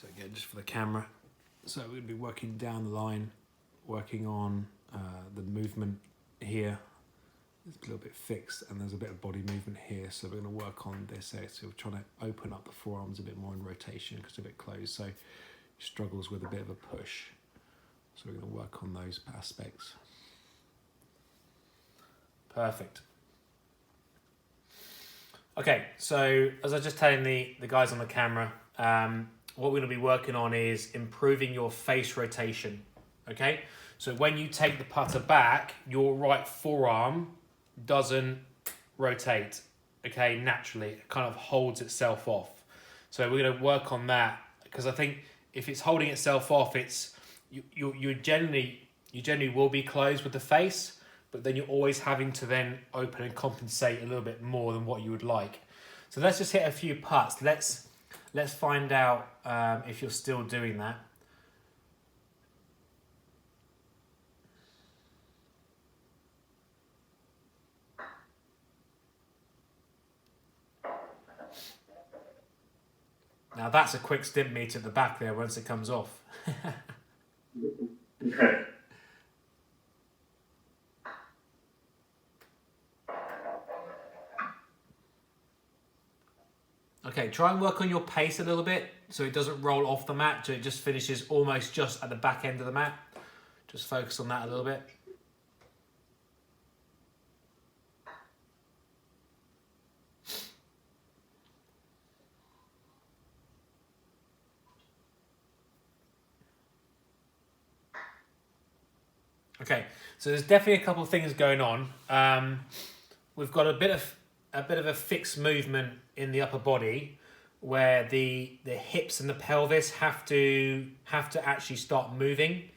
So again, just for the camera. So we're going to be working down the line, working on the movement here. It's a little bit fixed and there's a bit of body movement here. So we're going to work on this area. So we're trying to open up the forearms a bit more in rotation because it's a bit closed. So he struggles with a bit of a push. So we're going to work on those aspects. Perfect. Okay, so as I was just telling the guys on the camera, what we're going to be working on is improving your face rotation, okay? So when you take the putter back, your right forearm doesn't rotate, okay, naturally. It kind of holds itself off. So we're going to work on that because I think if it's holding itself off, you generally will be closed with the face, but then you're always having to then open and compensate a little bit more than what you would like. So let's just hit a few putts. Let's find out if you're still doing that. Now that's a quick stimp meter at the back there once it comes off. Okay. Okay, try and work on your pace a little bit so it doesn't roll off the mat, so it just finishes almost just at the back end of the mat. Just focus on that a little bit. Okay, so there's definitely a couple of things going on. We've got a bit of a fixed movement in the upper body where the hips and the pelvis have to actually start moving.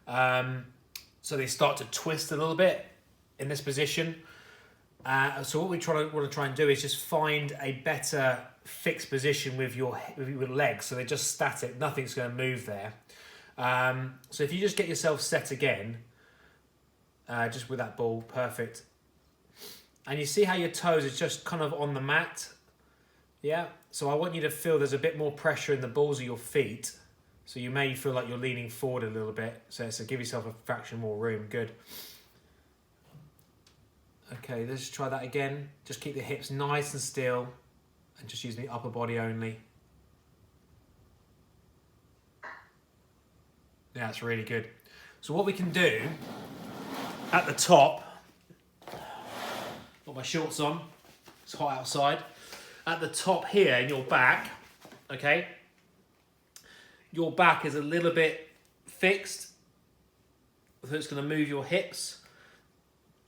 So they start to twist a little bit in this position. So what we want to try and do is just find a better fixed position with your legs. So they're just static, nothing's going to move there. So if you just get yourself set again, just with that ball, perfect. And you see how your toes are just kind of on the mat? Yeah, so I want you to feel there's a bit more pressure in the balls of your feet. So you may feel like you're leaning forward a little bit. So give yourself a fraction more room, good. Okay, let's try that again. Just keep the hips nice and still and just use the upper body only. Yeah, that's really good. So what we can do at the top, got my shorts on, it's hot outside. At the top here in your back, okay, your back is a little bit fixed, so it's going to move your hips.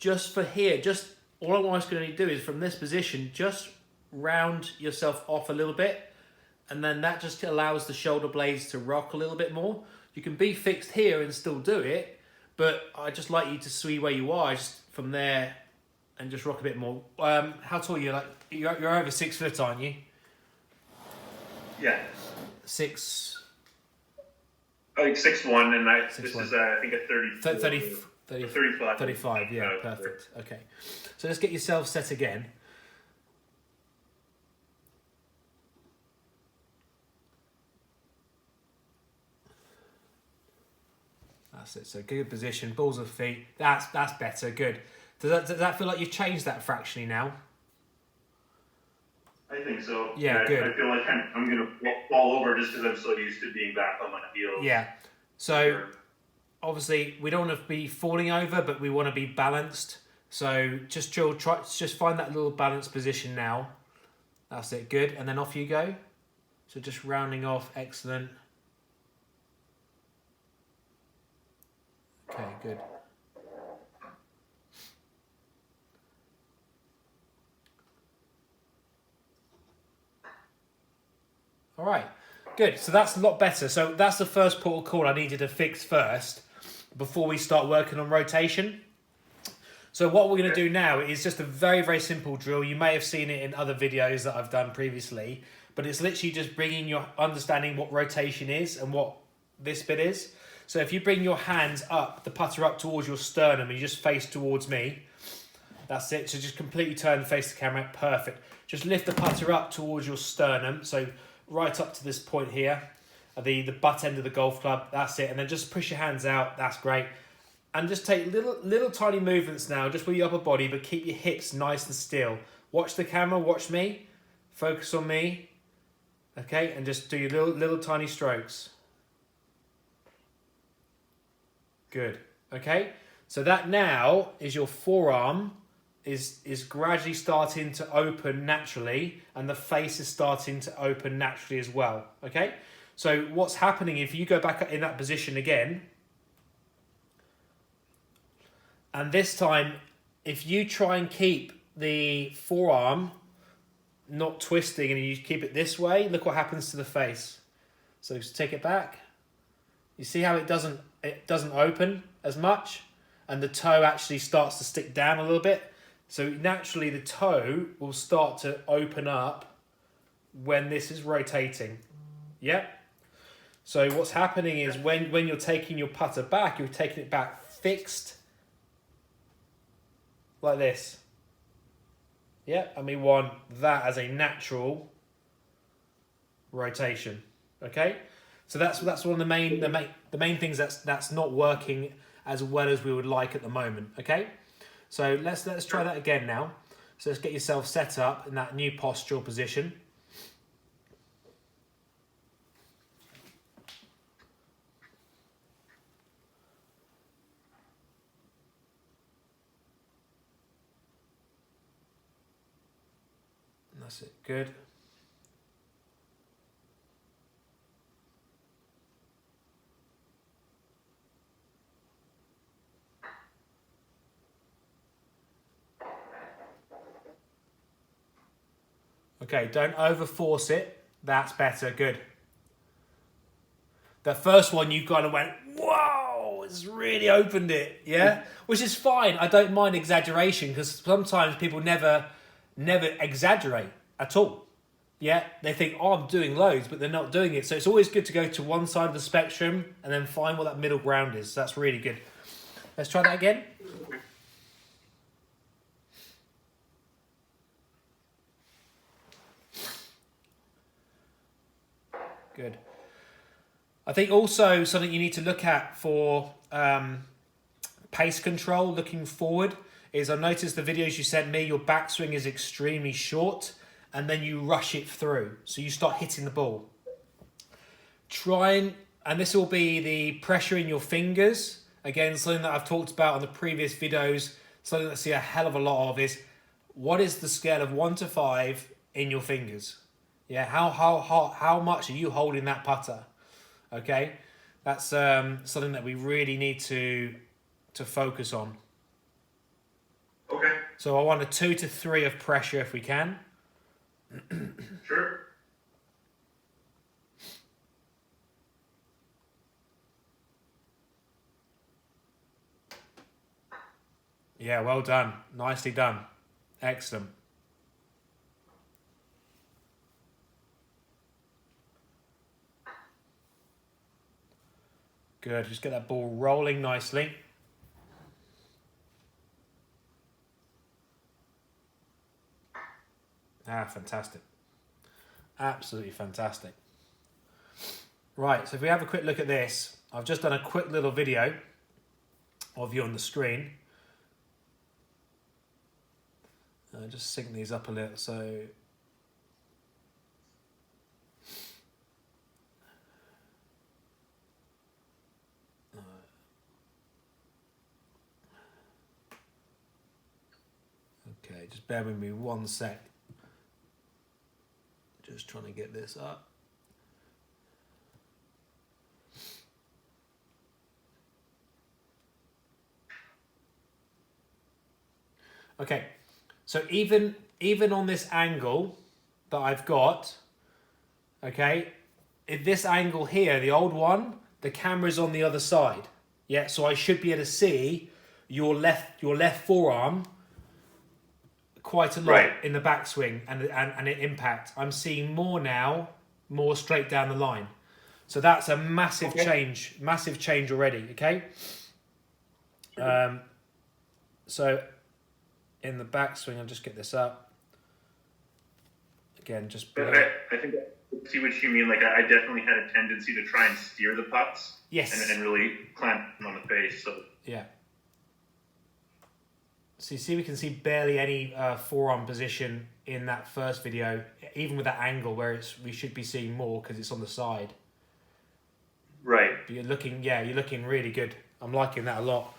Just for here, just all I'm going to do is from this position, just round yourself off a little bit, and then that just allows the shoulder blades to rock a little bit more. You can be fixed here and still do it, but I just like you to see where you are just from there and just rock a bit more. How tall are you? Like you're over 6 foot, aren't you? Yeah. 6. I think 6'1", and this 6'1". is I think a 35. 35, yeah, perfect. Okay, so let's get yourself set again. That's it. So good position, balls of feet. That's better. Good. Does that feel like you've changed that fractionally now? I think so. Yeah, good. I feel like I'm going to fall over just because I'm so used to being back on my heels. Yeah. So obviously we don't want to be falling over, but we want to be balanced. So just chill. Just find that little balanced position now. That's it. Good. And then off you go. So just rounding off. Excellent. Okay, good. All right, good. So that's a lot better. So that's the first port of call I needed to fix first before we start working on rotation. So what we're going to do now is just a very, very simple drill. You may have seen it in other videos that I've done previously, but it's literally just bringing your understanding what rotation is and what this bit is. So if you bring your hands up, the putter up towards your sternum, and you just face towards me, that's it. So just completely turn and face the camera. Perfect. Just lift the putter up towards your sternum. So right up to this point here. the butt end of the golf club. That's it. And then just push your hands out. That's great. And just take little tiny movements now, just with your upper body, but keep your hips nice and still. Watch the camera, watch me, focus on me. Okay, and just do your little tiny strokes. Good. Okay, so that now is your forearm is gradually starting to open naturally, and the face is starting to open naturally as well. Okay, so what's happening if you go back in that position again, and this time, if you try and keep the forearm not twisting and you keep it this way, look what happens to the face. So just take it back. You see how it doesn't open as much, and the toe actually starts to stick down a little bit. So naturally the toe will start to open up when this is rotating. Yeah. So what's happening is when you're taking your putter back, you're taking it back fixed like this. Yeah, and we want that as a natural rotation. Okay, so that's one of the main things that's not working as well as we would like at the moment. Okay, so let's try that again now. So let's get yourself set up in that new postural position. That's it, good. Okay, don't over force it. That's better, good. The first one you kind of went, whoa, it's really opened it, yeah? Which is fine, I don't mind exaggeration, because sometimes people never exaggerate at all. Yeah, they think, oh, I'm doing loads, but they're not doing it. So it's always good to go to one side of the spectrum and then find what that middle ground is. That's really good. Let's try that again. Good. I think also something you need to look at for pace control looking forward is, I noticed the videos you sent me, your backswing is extremely short and then you rush it through. So you start hitting the ball. And this will be the pressure in your fingers. Again, something that I've talked about on the previous videos, something that I see a hell of a lot of is, what is the scale of 1 to 5 in your fingers? Yeah, how much are you holding that putter? Okay, that's something that we really need to focus on. Okay. So I want a 2 to 3 of pressure if we can. Sure. Yeah, well done. Nicely done. Excellent. Good, just get that ball rolling nicely. Ah, fantastic. Absolutely fantastic. Right, so if we have a quick look at this, I've just done a quick little video of you on the screen. Just sync these up a little, so... Okay, just bear with me 1 sec. Just trying to get this up. Okay, so even on this angle that I've got, okay, if this angle here, the old one, the camera's on the other side. Yeah, so I should be able to see your left forearm quite a lot in the backswing and it impact. I'm seeing more now, more straight down the line. So that's a massive change already, okay? So in the backswing, I'll just get this up. Again, just... I think see what you mean. Like I definitely had a tendency to try and steer the putts. Yes. And really clamp them on the face. So Yeah. So you see, we can see barely any forearm position in that first video, even with that angle where we should be seeing more because it's on the side. right. But you're looking really good. I'm liking that a lot.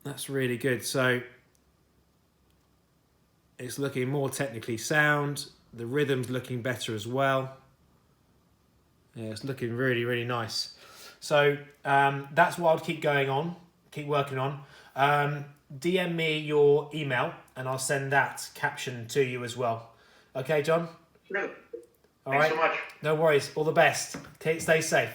That's really good. So it's looking more technically sound. The rhythm's looking better as well. Yeah, it's looking really, really nice. So that's what I'd keep working on. DM me your email and I'll send that caption to you as well. Okay, John? No. All Thanks right. so much. No worries. All the best. Okay, stay safe.